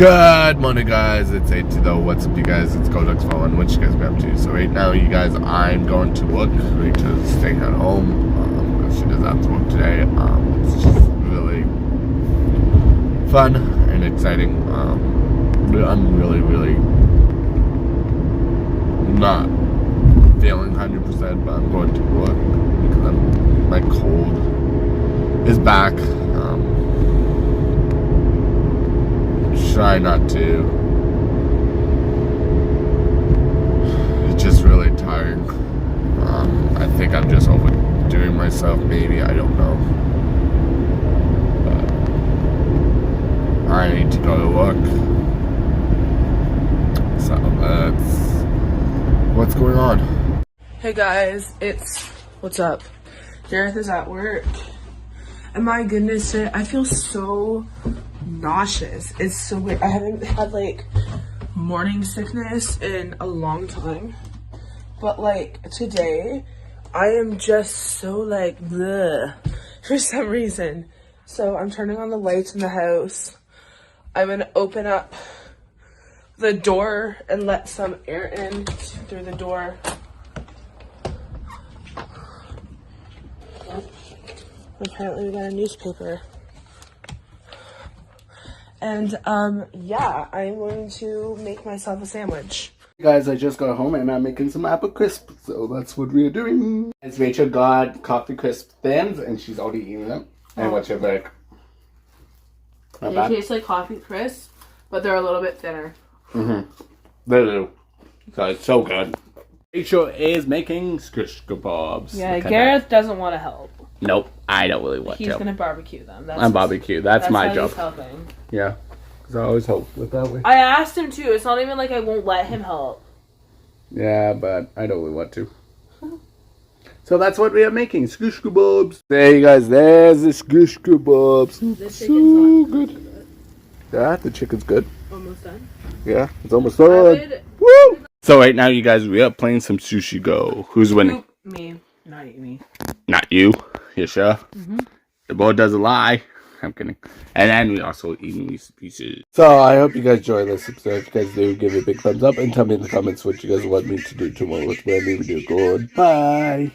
Good morning, guys. It's 8 though. What's up, you guys? It's Kodak's phone. What you guys been up to? So right now, you guys, I'm going to work. Rachel's staying at home. She doesn't have to work today. It's just really fun and exciting. I'm really not feeling 100%, but I'm going to work because my cold is back. Try not to. It's just really tiring. I think I'm just overdoing myself, maybe. I don't know. But I need to go to work. So that's what's going on. Hey guys, what's up? Gareth is at work. And my goodness, I feel so nauseous. It's so weird. I haven't had like morning sickness in a long time. But like today, I am just so like bleh for some reason. So I'm turning on the lights in the house. I'm gonna open up the door and let some air in through the door. Apparently we got a newspaper. And yeah, I'm going to make myself a sandwich. Guys, I just got home and I'm making some apple crisp, so that's what we're doing. As Rachel got coffee crisp thins and she's already eating them. And what's your verdict? They taste like coffee crisp, but they're a little bit thinner. They do. So it's so good. Rachel is making shisabobs. Yeah, Gareth doesn't want to help. Nope, I don't really want to. He's gonna barbecue them. I'm barbecue. That's my how job. He's helping. Yeah, because I always help with that way. I asked him to. It's not even like I won't let him help. Yeah, but I don't really want to. So that's what we are making, shisabobs. There you guys, there's the shisabobs. So good. Yeah, the chicken's good. Almost done. Yeah, it's almost done. Woo! So right now, you guys, we are playing some Sushi Go. Who's winning? Me, not me. Not you. You sure? The boy doesn't lie. I'm kidding. And then we also eating these pieces. So I hope you guys enjoy this episode. If you guys do, give it a big thumbs up and tell me in the comments what you guys want me to do tomorrow with brand new video. Goodbye.